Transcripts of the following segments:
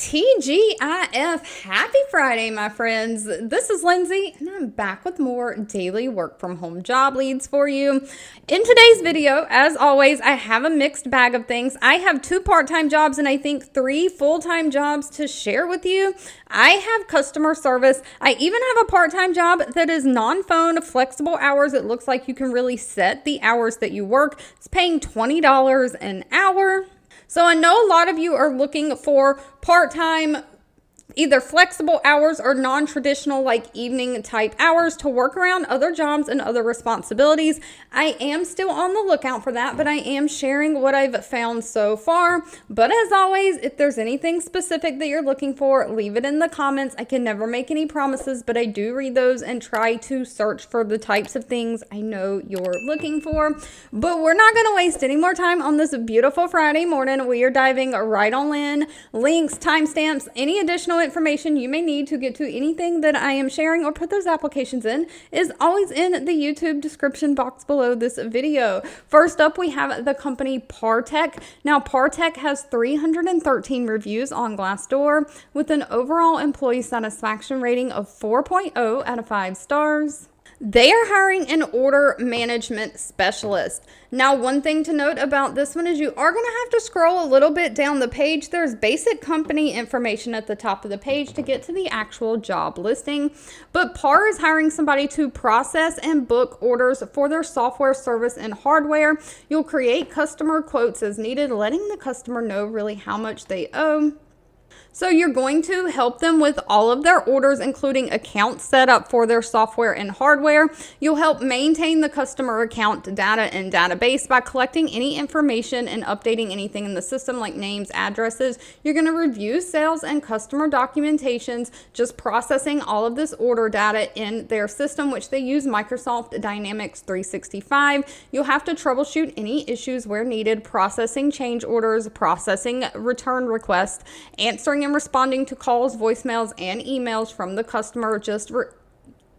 TGIF, happy Friday, my friends. This is Lindsay, and I'm back with more daily work from home job leads for you. In today's video, as always, I have a mixed bag of things. I have 2 part-time jobs and I think 3 full-time jobs to share with you. I have customer service. I even have a part-time job that is non-phone, flexible hours. It looks like you can really set the hours that you work. It's paying $20 an hour. So I know a lot of you are looking for part-time, either flexible hours or non-traditional like evening type hours to work around other jobs and other responsibilities. I am still on the lookout for that, but I am sharing what I've found so far. But as always, if there's anything specific that you're looking for, leave it in the comments. I can never make any promises, but I do read those and try to search for the types of things I know you're looking for. But we're not going to waste any more time on this beautiful Friday morning. We are diving right on in. Links, timestamps, any additional information you may need to get to anything that I am sharing or put those applications in is always in the YouTube description box below this video. First up, we have the company ParTech. Now, ParTech has 313 reviews on Glassdoor with an overall employee satisfaction rating of 4.0 out of 5 stars. They are hiring an order management specialist. Now, one thing to note about this one is you are going to have to scroll a little bit down the page. There's basic company information at the top of the page to get to the actual job listing. But PAR is hiring somebody to process and book orders for their software, service, and hardware. You'll create customer quotes as needed, letting the customer know really how much they owe. So you're going to help them with all of their orders, including account setup for their software and hardware. You'll help maintain the customer account data and database by collecting any information and updating anything in the system like names, addresses. You're going to review sales and customer documentations, just processing all of this order data in their system, which they use Microsoft Dynamics 365. You'll have to troubleshoot any issues where needed, processing change orders, processing return requests, answering and responding to calls, voicemails, and emails from the customer, just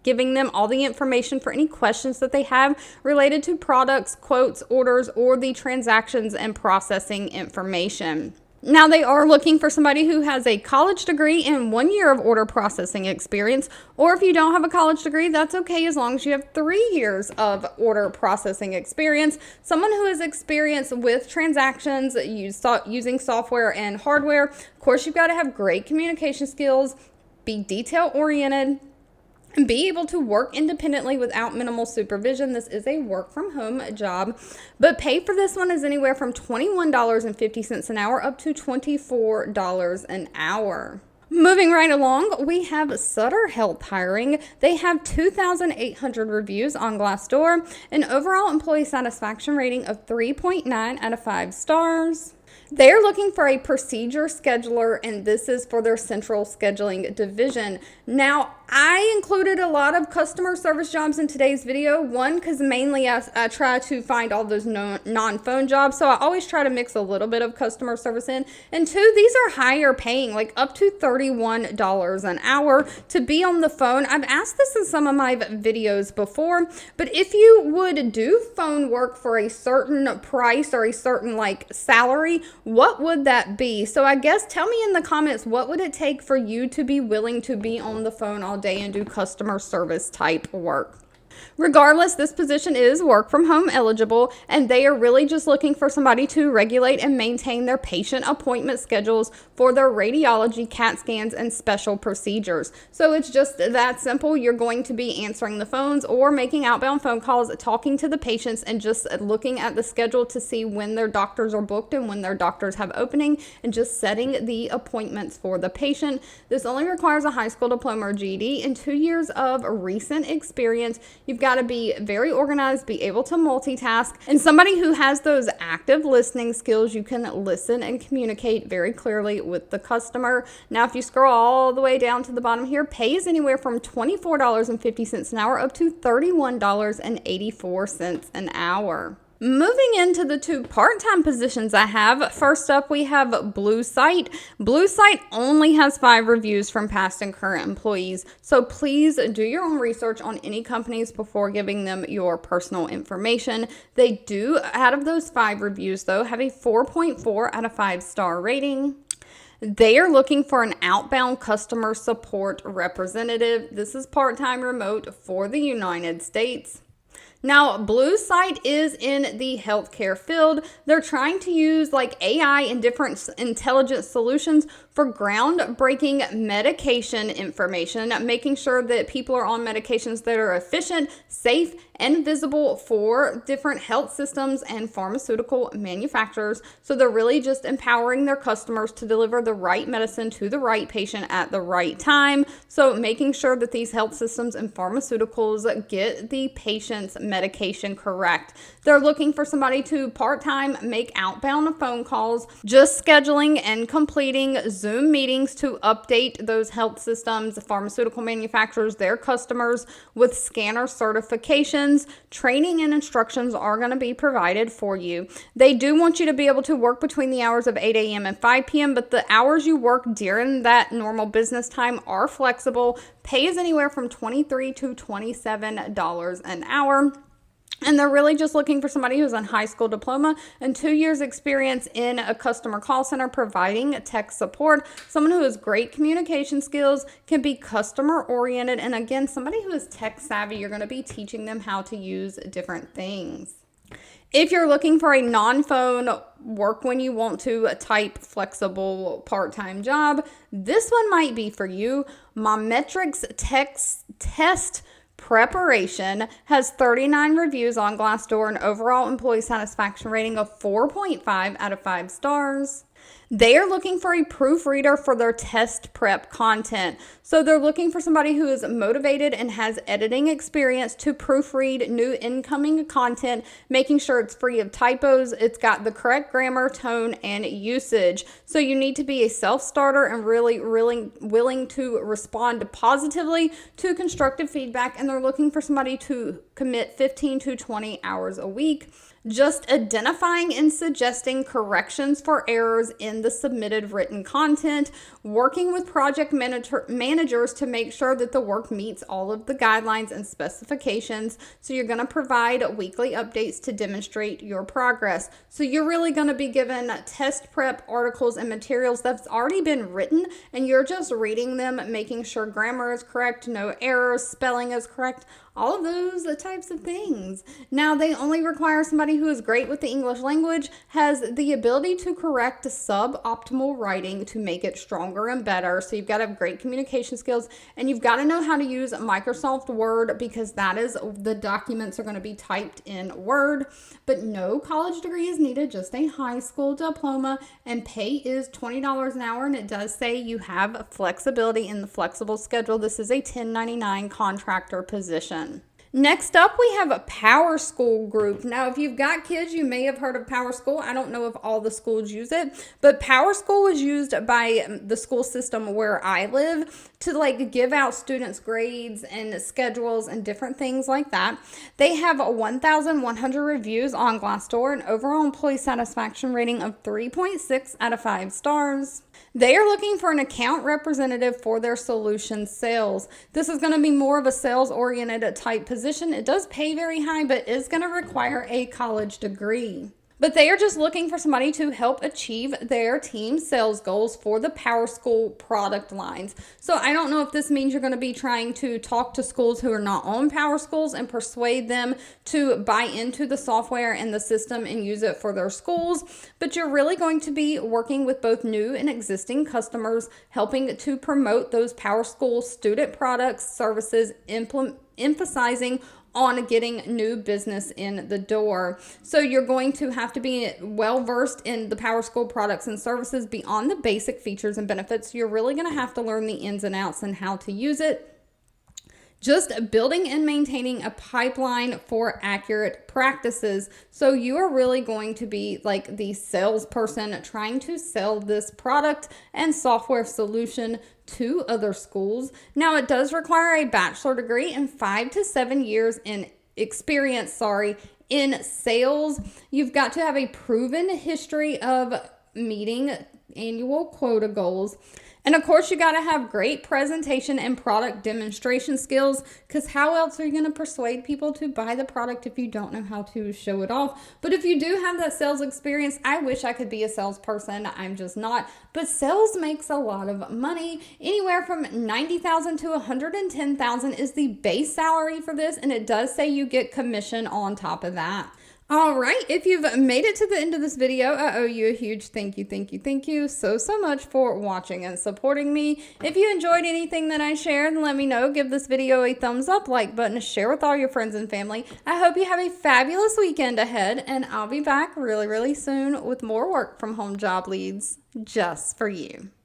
giving them all the information for any questions that they have related to products, quotes, orders, or the transactions and processing information. Now, they are looking for somebody who has a college degree and 1 year of order processing experience, or if you don't have a college degree, that's okay as long as you have 3 years of order processing experience. Someone who has experience with transactions, using software and hardware. Of course, you've got to have great communication skills, be detail-oriented, and be able to work independently without minimal supervision. This is a work from home job, but pay for this one is anywhere from $21.50 an hour up to $24 an hour. Moving right along, we have Sutter Health hiring. They have 2,800 reviews on Glassdoor, an overall employee satisfaction rating of 3.9 out of 5 stars. They're looking for a procedure scheduler, and this is for their central scheduling division. Now, I included a lot of customer service jobs in today's video. One, because mainly I try to find all those non-phone jobs, so I always try to mix a little bit of customer service in. And 2, these are higher paying, like up to $31 an hour to be on the phone. I've asked this in some of my videos before, but if you would do phone work for a certain price or a certain like salary, what would that be? So I guess tell me in the comments, what would it take for you to be willing to be on the phone all day and do customer service type work? Regardless, this position is work from home eligible, and they are really just looking for somebody to regulate and maintain their patient appointment schedules for their radiology, CAT scans, and special procedures. So it's just that simple. You're going to be answering the phones or making outbound phone calls, talking to the patients, and just looking at the schedule to see when their doctors are booked and when their doctors have opening, and just setting the appointments for the patient. This only requires a high school diploma or GED and 2 years of recent experience. You've got to be very organized, be able to multitask, and somebody who has those active listening skills. You can listen and communicate very clearly with the customer. Now, if you scroll all the way down to the bottom here, pay is anywhere from $24.50 an hour up to $31.84 an hour. Moving into the 2 part-time positions I have, first up we have BlueSight. BlueSight only has 5 reviews from past and current employees, so please do your own research on any companies before giving them your personal information. They do, out of those 5 reviews though, have a 4.4 out of 5 star rating. They are looking for an outbound customer support representative. This is part-time remote for the United States. Now, BlueSight is in the healthcare field. They're trying to use like AI and different intelligent solutions for groundbreaking medication information, making sure that people are on medications that are efficient, safe, and visible for different health systems and pharmaceutical manufacturers. So they're really just empowering their customers to deliver the right medicine to the right patient at the right time. So making sure that these health systems and pharmaceuticals get the patient's medication correct. They're looking for somebody to part-time make outbound phone calls, just scheduling and completing Zoom meetings to update those health systems, pharmaceutical manufacturers, their customers with scanner certifications. Training and instructions are going to be provided for you. They do want you to be able to work between the hours of 8 a.m. and 5 p.m., but the hours you work during that normal business time are flexible. Pay is anywhere from $23 to $27 an hour. And they're really just looking for somebody who's on high school diploma and 2 years experience in a customer call center providing tech support. Someone who has great communication skills, can be customer oriented, and again, somebody who is tech savvy. You're going to be teaching them how to use different things. If you're looking for a non-phone work when you want to type flexible part-time job, this one might be for you. Mometrix test preparation has 39 reviews on Glassdoor and overall employee satisfaction rating of 4.5 out of 5 stars. They are looking for a proofreader for their test prep content. So they're looking for somebody who is motivated and has editing experience to proofread new incoming content, making sure it's free of typos, it's got the correct grammar, tone, and usage. So you need to be a self-starter and really willing to respond positively to constructive feedback. And they're looking for somebody to commit 15 to 20 hours a week. Just identifying and suggesting corrections for errors in the submitted written content, working with project managers to make sure that the work meets all of the guidelines and specifications. So you're going to provide weekly updates to demonstrate your progress. So you're really going to be given test prep articles and materials that's already been written, and you're just reading them, making sure grammar is correct, no errors, spelling is correct, all of those types of things. Now, they only require somebody who is great with the English language, has the ability to correct suboptimal writing to make it stronger and better. So you've got to have great communication skills, and you've got to know how to use Microsoft Word, because that is, the documents are going to be typed in Word. But no college degree is needed, just a high school diploma, and pay is $20 an hour, and it does say you have flexibility in the flexible schedule. This is a 1099 contractor position. Next up, we have a PowerSchool Group. Now, if you've got kids, you may have heard of PowerSchool. I don't know if all the schools use it, but PowerSchool was used by the school system where I live to give out students grades and schedules and different things like that. They have 1,100 reviews on Glassdoor and overall employee satisfaction rating of 3.6 out of 5 stars. They are looking for an account representative for their solution sales. This is going to be more of a sales-oriented type position. It does pay very high, but is going to require a college degree. But they are just looking for somebody to help achieve their team sales goals for the PowerSchool product lines. So I don't know if this means you're going to be trying to talk to schools who are not on PowerSchools and persuade them to buy into the software and the system and use it for their schools. But you're really going to be working with both new and existing customers, helping to promote those PowerSchool student products, services, emphasizing on getting new business in the door. So you're going to have to be well versed in the PowerSchool products and services beyond the basic features and benefits. You're really going to have to learn the ins and outs and how to use it. Just building and maintaining a pipeline for accurate practices. So you are really going to be like the salesperson trying to sell this product and software solution to other schools. Now, it does require a bachelor degree and 5 to 7 years in experience, in sales. You've got to have a proven history of meeting annual quota goals. And of course, you got to have great presentation and product demonstration skills, because how else are you going to persuade people to buy the product if you don't know how to show it off? But if you do have that sales experience, I wish I could be a salesperson. I'm just not. But sales makes a lot of money. Anywhere from $90,000 to $110,000 is the base salary for this, and it does say you get commission on top of that. All right, if you've made it to the end of this video, I owe you a huge thank you so much for watching and supporting me. If you enjoyed anything that I shared, let me know. Give this video a thumbs up, like button, share with all your friends and family. I hope you have a fabulous weekend ahead, and I'll be back really soon with more work from home job leads just for you.